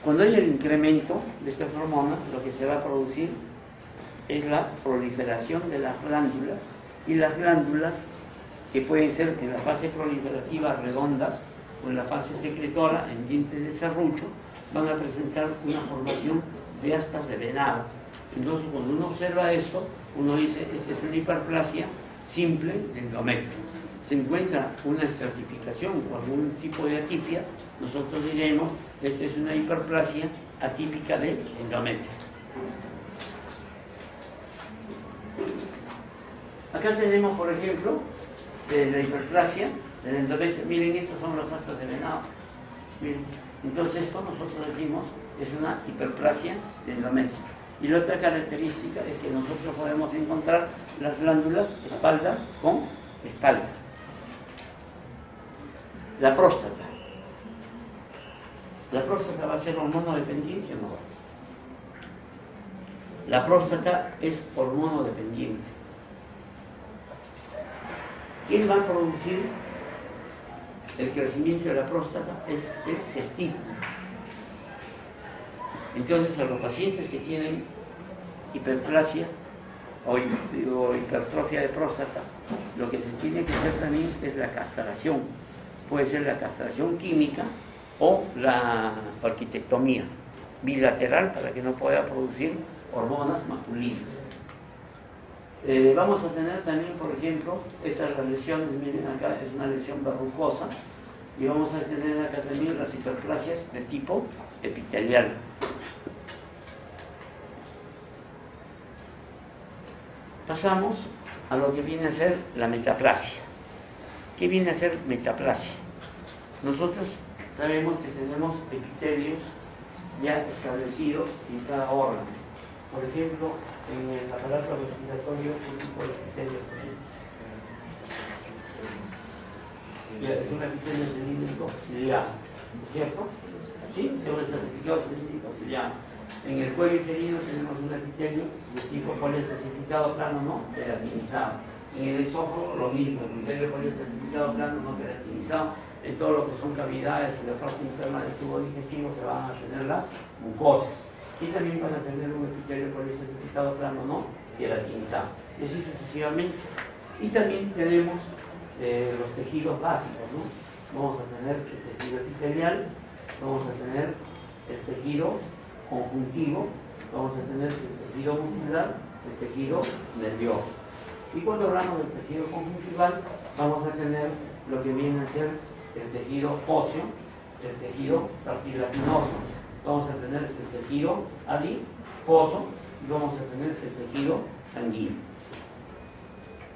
Cuando hay el incremento de estas hormonas, lo que se va a producir es la proliferación de las glándulas, y las glándulas, que pueden ser en la fase proliferativa redondas o en la fase secretora en dientes de serrucho, van a presentar una formación de astas de venado. Entonces, cuando uno observa esto, uno dice: esta es una hiperplasia simple de endometrio. Se encuentra una estratificación o algún tipo de atipia, nosotros diremos: esta es una hiperplasia atípica de endometrio. Acá tenemos, por ejemplo, la hiperplasia del endometrio. Miren, estas son las astas de venado. Miren. Entonces, esto nosotros decimos es una hiperplasia de endometrio. Y la otra característica es que nosotros podemos encontrar las glándulas espalda con espalda. La próstata. ¿La próstata va a ser hormonodependiente o no? La próstata es hormonodependiente. ¿Quién va a producir el crecimiento de la próstata? Es el testículo. Entonces, a los pacientes que tienen hiperplasia o hipertrofia de próstata, lo que se tiene que hacer también es la castración. Puede ser la castración química o la orquitectomía bilateral, para que no pueda producir hormonas masculinas. Vamos a tener también, por ejemplo, estas lesiones. Miren, acá es una lesión verrucosa, Y vamos a tener acá también las hiperplasias de tipo epitelial. Pasamos a lo que viene a ser la metaplasia. ¿Qué viene a ser metaplasia? Nosotros sabemos que tenemos epitelios ya establecidos en cada órgano. Por ejemplo, en el aparato respiratorio, un tipo de epitelio es un epitelio cilíndrico ciliado, ¿cierto? ¿Sí? Según el certificado cilíndrico ciliado. En el cuello uterino tenemos un epitelio de tipo poliespecificado plano no queratinizado. En el esófago lo mismo, el epitelio poliespecificado plano no queratinizado. En todo lo que son cavidades y la parte interna del tubo digestivo se van a tener las mucosas. Y también van a tener un epitelio poliespecificado plano no queratinizado. Y así sucesivamente. Y también tenemos los tejidos básicos, ¿no? Vamos a tener el tejido epitelial, vamos a tener el tejido conjuntivo, vamos a tener el tejido muscular, el tejido nervioso. Y cuando hablamos del tejido conjuntival, vamos a tener lo que viene a ser el tejido óseo, el tejido cartilaginoso, vamos a tener el tejido adiposo y vamos a tener el tejido sanguíneo.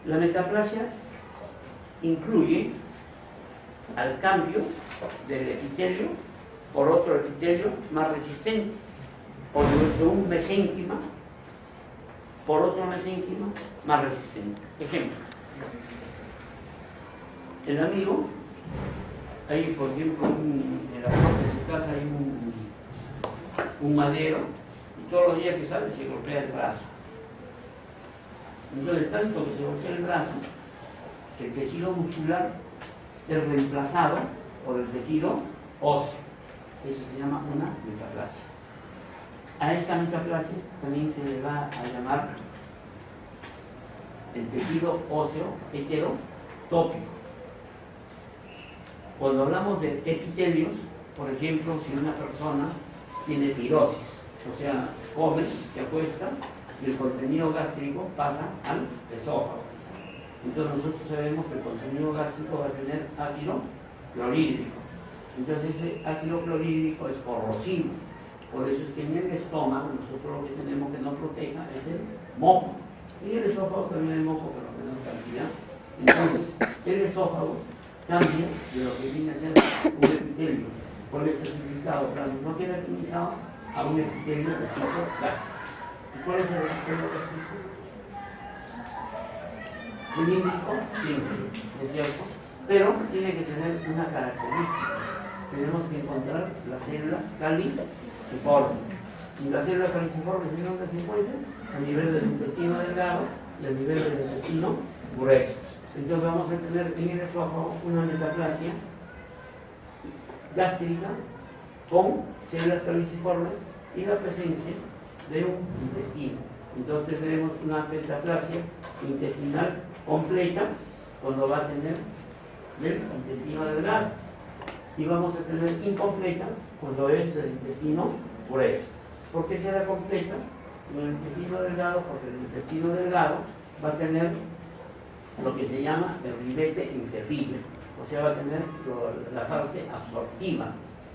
La metaplasia incluye al cambio del epitelio por otro epitelio más resistente, o de un mesénquima por otro mesénquima más resistente. Ejemplo, el amigo, hay por ejemplo en la puerta de su casa hay un madero y todos los días que sale se golpea el brazo. Entonces, tanto que se golpea el brazo, el tejido muscular es reemplazado por el tejido óseo. Eso se llama una metaplasia. A esta metaplasia también se le va a llamar el tejido óseo heterotópico. Cuando hablamos de epitelios, por ejemplo, si una persona tiene pirosis, o sea, come, se acuesta y el contenido gástrico pasa al esófago. Entonces nosotros sabemos que el contenido gástrico va a tener ácido clorhídrico. Entonces ese ácido clorhídrico es corrosivo. Por eso es que en el estómago nosotros lo que tenemos que no proteja es el moco. Y en el esófago también hay moco, pero menos cantidad. Entonces el esófago cambia de lo que viene a ser un epitelio poliespecificado plano no queratinizado a un epitelio de tipo gástrico. ¿Y cuál es el epitelio gástrico? Cilíndrico, ¿no es cierto? Pero tiene que tener una característica. Tenemos que encontrar las células caliciformes. Y las células caliciformes, ¿en dónde se encuentran? A nivel del intestino delgado y a nivel del intestino grueso. Entonces vamos a tener en el esófago una metaplasia gástrica con células caliciformes y la presencia de un intestino. Entonces tenemos una metaplasia intestinal completa cuando va a tener el intestino delgado, y vamos a tener incompleta cuando es el intestino grueso. ¿Por qué será completa en el intestino delgado? Porque el intestino delgado va a tener lo que se llama el ribete en cepillo, o sea, va a tener la parte absortiva.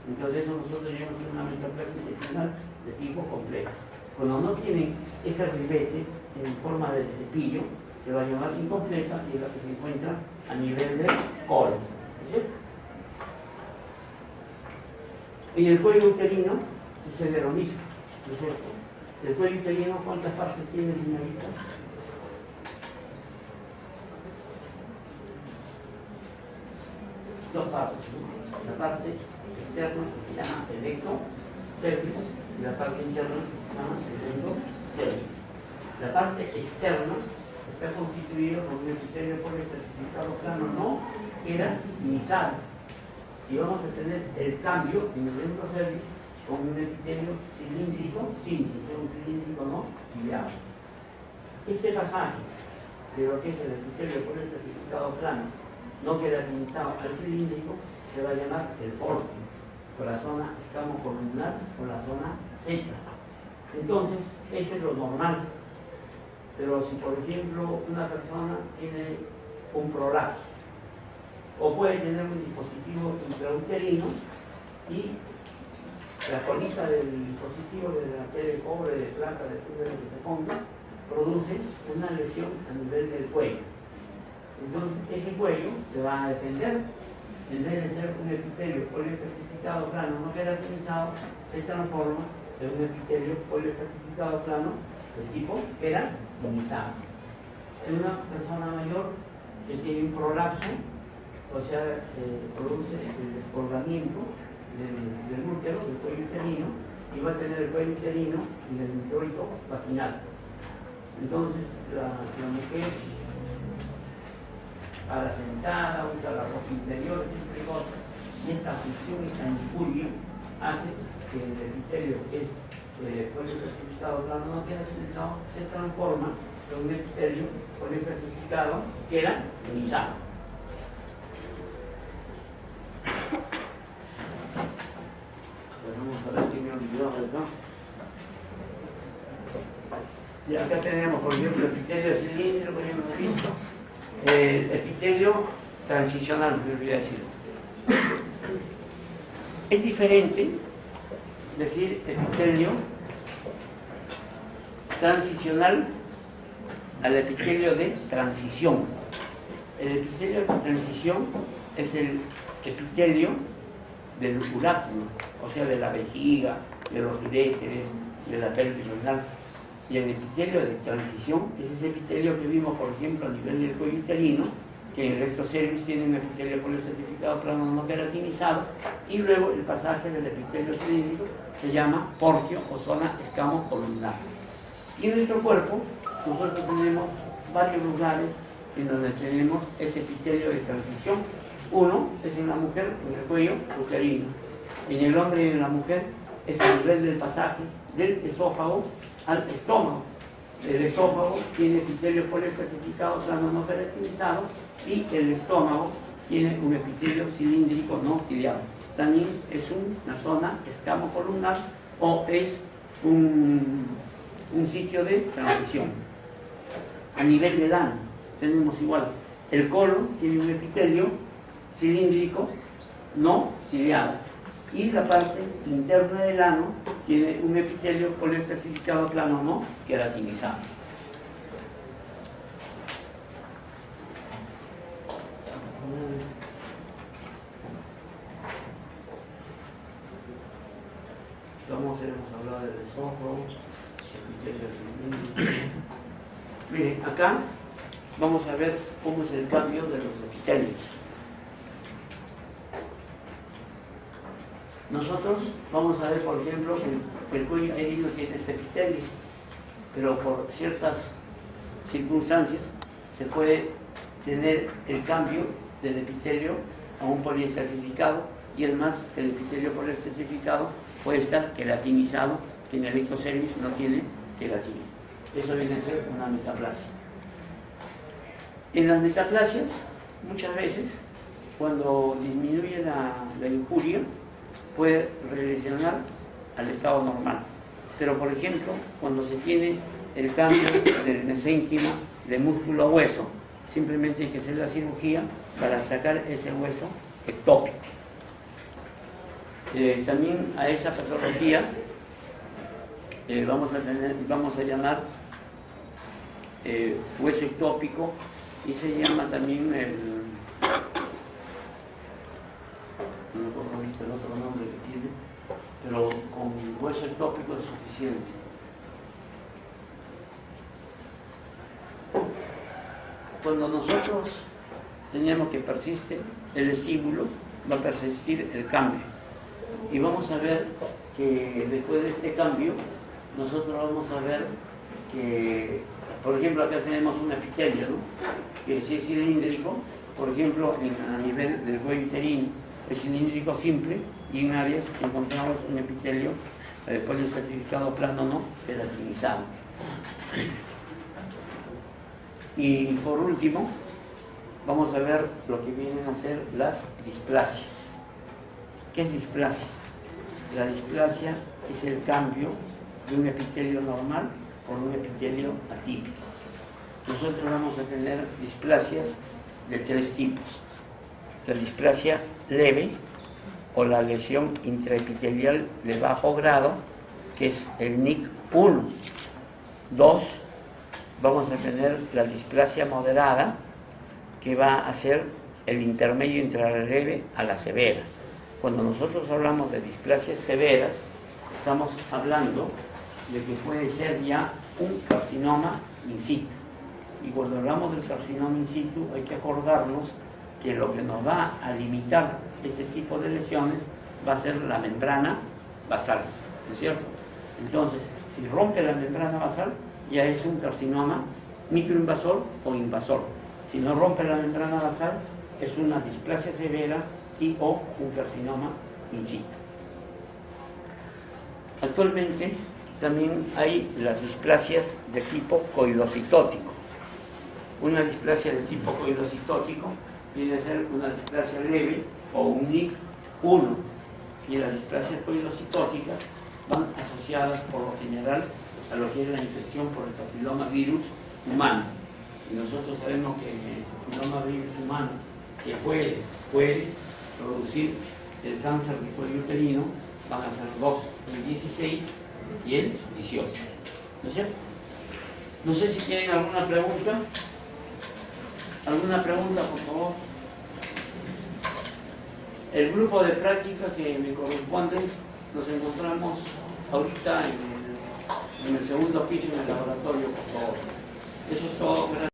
Entonces eso nosotros llamamos una metaplasia intestinal de tipo completo. Cuando no tienen ese ribete en forma de cepillo, se va a llamar incompleta, y es la que se encuentra a nivel del colon. ¿Sí? En el cuello uterino sucede lo mismo, ¿no es cierto? El cuello uterino, ¿cuántas partes tiene, señorita? Dos partes, ¿no? La parte externa se llama electocéfalo y la parte interna se llama endocéfalo. La parte externa está constituido por un epitelio poliespecificado plano no queratinizado, y vamos a tener el cambio en el endocéfalo con un epitelio cilíndrico, un cilíndrico no ciliado. Este pasaje de lo que es el epitelio poliespecificado plano no queratinizado al cilíndrico se va a llamar el fortis, por la zona escamocolumnar o la zona Z. Entonces, eso es lo normal. Pero si, por ejemplo, una persona tiene un prolapso, o puede tener un dispositivo intrauterino y la colita del dispositivo de la tele de cobre, de plata, de fibra que se ponga, produce una lesión a nivel del cuello. Entonces ese cuello se va a defender. En vez de ser un epitelio policertificado plano no queratinizado, se transforma en un epitelio policertificado plano de tipo queratinizado. En una persona mayor que tiene un prolapso, o sea, se produce el descolgamiento del útero, del cuello uterino, y va a tener el cuello uterino y el introito vaginal. Entonces, la mujer a la sentada, usa la ropa interior, siempre cosa, y esta función, esta injuria, hace que el epitelio, que es policertificado plano no queratinizado, se transforma en un epitelio policertificado queratinizado. Vamos a ver qué me olvidó acá. Y acá tenemos, por ejemplo, el epitelio cilíndrico que hemos visto. El epitelio transicional, me olvidé decir. Es diferente decir epitelio transicional al epitelio de transición. El epitelio de transición es el epitelio del uráculo, o sea, de la vejiga, de los uréteres, de la pelvis renal. Y el epitelio de transición es ese epitelio que vimos, por ejemplo, a nivel del cuello uterino, que en el recto cervix tiene un epitelio policertificado plano no queratinizado, y luego el pasaje del epitelio cilíndrico se llama porcio o zona escamocolumnar. Y en nuestro cuerpo nosotros tenemos varios lugares en donde tenemos ese epitelio de transición. Uno es en la mujer, en el cuello uterino. En el hombre y en la mujer es a nivel del pasaje del esófago al estómago. El esófago tiene epitelio policertificado plano no queratinizado y el estómago tiene un epitelio cilíndrico no ciliado. También es una zona escamocolumnar o es un sitio de transición. A nivel del ano tenemos igual. El colon tiene un epitelio cilíndrico no ciliado y la parte interna del ano tiene un epitelio policertificado plano no queratinizado. Hemos hablado del esófago, epitelio cilíndrico. Miren, acá vamos a ver cómo es el cambio de los epitelios. Nosotros vamos a ver, por ejemplo, que el cuello uterino tiene este epitelio, pero por ciertas circunstancias se puede tener el cambio del epitelio a un policertificado, y además el epitelio policertificado puede estar queratinizado, que en el recto cervix no tiene queratina. Eso viene a ser una metaplasia. En las metaplasias, muchas veces, cuando disminuye la injuria, puede regresionar al estado normal. Pero, por ejemplo, cuando se tiene el cambio del mesénquima de músculo a hueso, simplemente hay que hacer la cirugía para sacar ese hueso ectópico. También a esa patología vamos a llamar hueso ectópico, y se llama también no recuerdo el otro nombre que tiene, pero con hueso ectópico es suficiente. Cuando nosotros tenemos que persiste el estímulo, va a persistir el cambio. Y vamos a ver que después de este cambio, nosotros vamos a ver que, por ejemplo, acá tenemos un epitelio, ¿no? Que si es cilíndrico, por ejemplo, a nivel del cuello uterino, es cilíndrico simple, y en áreas encontramos un epitelio policertificado plano no queratinizado. Y por último, vamos a ver lo que vienen a ser las displasias. ¿Qué es displasia? La displasia es el cambio de un epitelio normal por un epitelio atípico. Nosotros vamos a tener displasias de tres tipos. La displasia leve, o la lesión intraepitelial de bajo grado, que es el NIC 1. 2, vamos a tener la displasia moderada, que va a ser el intermedio entre la leve a la severa. Cuando nosotros hablamos de displasias severas, estamos hablando de que puede ser ya un carcinoma in situ. Y cuando hablamos del carcinoma in situ, hay que acordarnos que lo que nos va a limitar ese tipo de lesiones va a ser la membrana basal, ¿no es cierto? Entonces, si rompe la membrana basal, ya es un carcinoma microinvasor o invasor. Si no rompe la membrana basal, es una displasia severa y o un carcinoma in situ. Actualmente también hay las displasias de tipo coidocitótico. Una displasia de tipo coidocitótico viene a ser una displasia leve o un NIC 1, y las displasias coidocitóticas van asociadas por lo general a lo que es la infección por el papiloma virus humano. Y nosotros sabemos que el papiloma virus humano, que puede producir el cáncer de cuello uterino, van a ser 2, el 16 y el 18. ¿No es cierto? No sé si tienen alguna pregunta. ¿Alguna pregunta, por favor? El grupo de práctica que me corresponde, nos encontramos ahorita en el segundo piso en el laboratorio, por favor. Eso es todo. Gracias.